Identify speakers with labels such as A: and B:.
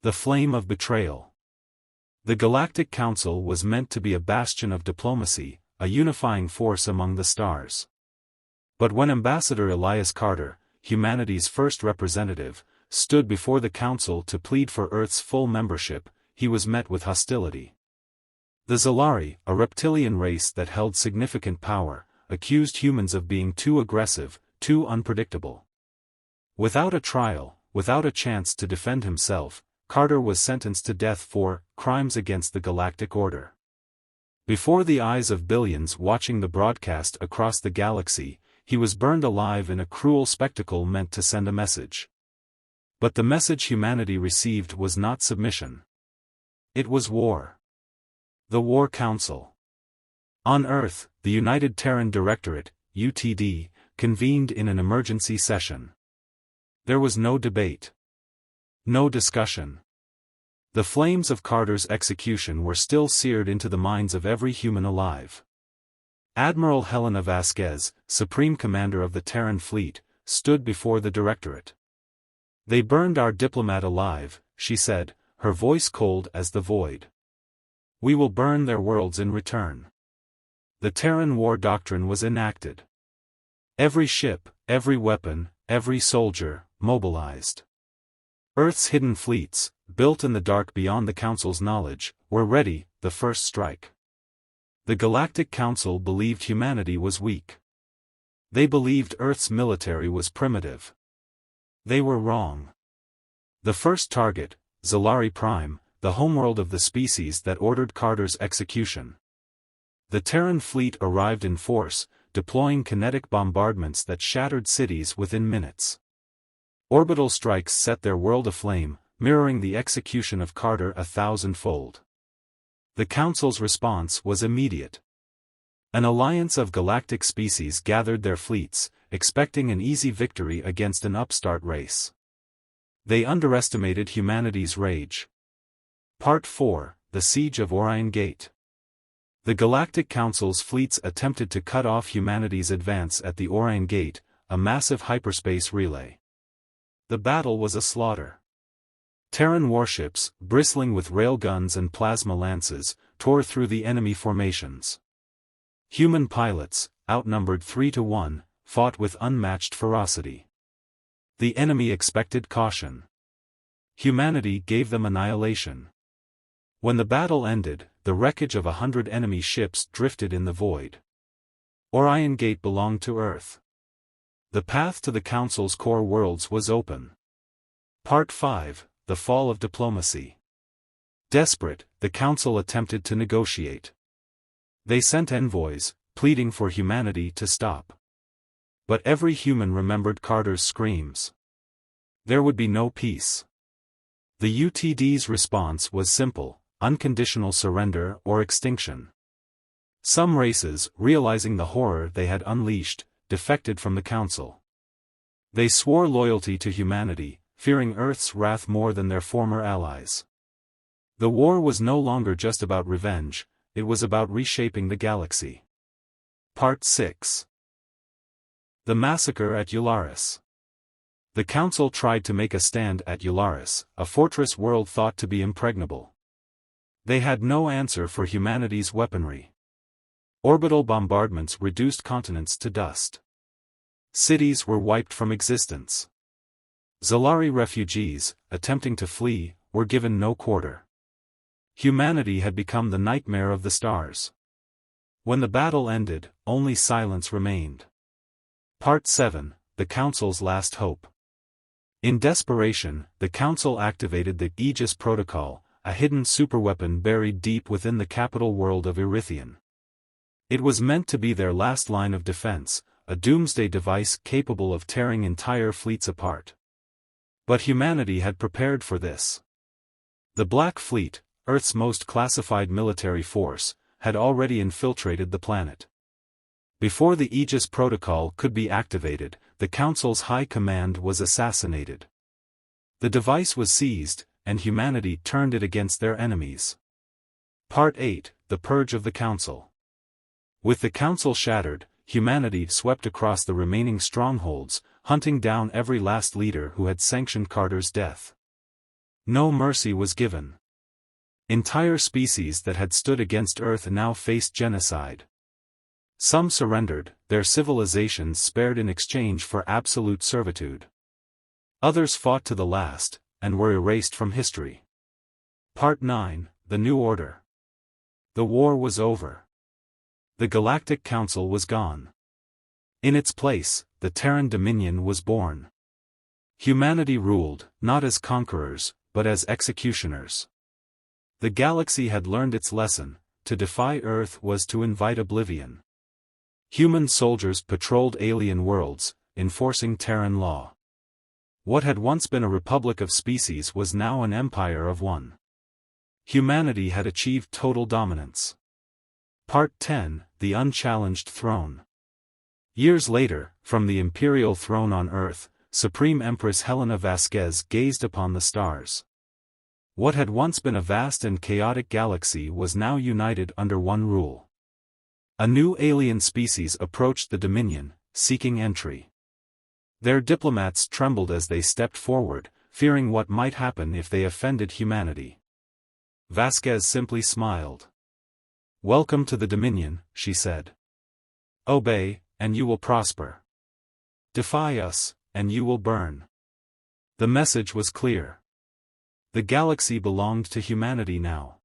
A: The flame of betrayal. The Galactic Council was meant to be a bastion of diplomacy, a unifying force among the stars. But when Ambassador Elias Carter, humanity's first representative, stood before the Council to plead for Earth's full membership, he was met with hostility. The Zalari, a reptilian race that held significant power, accused humans of being too aggressive, too unpredictable. Without a trial, without a chance to defend himself, Carter was sentenced to death for crimes against the galactic order. Before the eyes of billions watching the broadcast across the galaxy, he was burned alive in a cruel spectacle meant to send a message. But the message humanity received was not submission. It was war. The War Council. On Earth, the United Terran Directorate, UTD, convened in an emergency session. There was no debate. No discussion. The flames of Carter's execution were still seared into the minds of every human alive. Admiral Helena Vasquez, Supreme Commander of the Terran Fleet, stood before the Directorate. "They burned our diplomat alive," she said, her voice cold as the void. "We will burn their worlds in return." The Terran war doctrine was enacted. Every ship, every weapon, every soldier, mobilized. Earth's hidden fleets, built in the dark beyond the Council's knowledge, were ready, the first strike. The Galactic Council believed humanity was weak. They believed Earth's military was primitive. They were wrong. The first target, Zalari Prime, the homeworld of the species that ordered Carter's execution. The Terran fleet arrived in force, deploying kinetic bombardments that shattered cities within minutes. Orbital strikes set their world aflame, mirroring the execution of Carter 1,000-fold. The Council's response was immediate. An alliance of galactic species gathered their fleets, expecting an easy victory against an upstart race. They underestimated humanity's rage. Part 4, The Siege of Orion Gate. The Galactic Council's fleets attempted to cut off humanity's advance at the Orion Gate, a massive hyperspace relay. The battle was a slaughter. Terran warships, bristling with railguns and plasma lances, tore through the enemy formations. Human pilots, outnumbered 3-1, fought with unmatched ferocity. The enemy expected caution. Humanity gave them annihilation. When the battle ended, the wreckage of 100 enemy ships drifted in the void. Orion Gate belonged to Earth. The path to the Council's core worlds was open. Part 5, The Fall of Diplomacy. Desperate, the Council attempted to negotiate. They sent envoys, pleading for humanity to stop. But every human remembered Carter's screams. There would be no peace. The UTD's response was simple: unconditional surrender or extinction. Some races, realizing the horror they had unleashed, defected from the Council. They swore loyalty to humanity, fearing Earth's wrath more than their former allies. The war was no longer just about revenge, it was about reshaping the galaxy. Part 6. The Massacre at Ularis. The Council tried to make a stand at Ularis, a fortress world thought to be impregnable. They had no answer for humanity's weaponry. Orbital bombardments reduced continents to dust. Cities were wiped from existence. Zalari refugees, attempting to flee, were given no quarter. Humanity had become the nightmare of the stars. When the battle ended, only silence remained. Part 7, The Council's Last Hope. In desperation, the Council activated the Aegis Protocol, a hidden superweapon buried deep within the capital world of Erythian. It was meant to be their last line of defense, a doomsday device capable of tearing entire fleets apart. But humanity had prepared for this. The Black Fleet, Earth's most classified military force, had already infiltrated the planet. Before the Aegis Protocol could be activated, the Council's high command was assassinated. The device was seized, and humanity turned it against their enemies. Part 8, The Purge of the Council. With the Council shattered, humanity swept across the remaining strongholds, hunting down every last leader who had sanctioned Carter's death. No mercy was given. Entire species that had stood against Earth now faced genocide. Some surrendered, their civilizations spared in exchange for absolute servitude. Others fought to the last, and were erased from history. Part 9, The New Order. The war was over. The Galactic Council was gone. In its place, the Terran Dominion was born. Humanity ruled, not as conquerors, but as executioners. The galaxy had learned its lesson: to defy Earth was to invite oblivion. Human soldiers patrolled alien worlds, enforcing Terran law. What had once been a republic of species was now an empire of one. Humanity had achieved total dominance. Part 10, The Unchallenged Throne. Years later, from the imperial throne on Earth, Supreme Empress Helena Vasquez gazed upon the stars. What had once been a vast and chaotic galaxy was now united under one rule. A new alien species approached the Dominion, seeking entry. Their diplomats trembled as they stepped forward, fearing what might happen if they offended humanity. Vasquez simply smiled. "Welcome to the Dominion," she said. "Obey, and you will prosper. Defy us, and you will burn." The message was clear. The galaxy belonged to humanity now.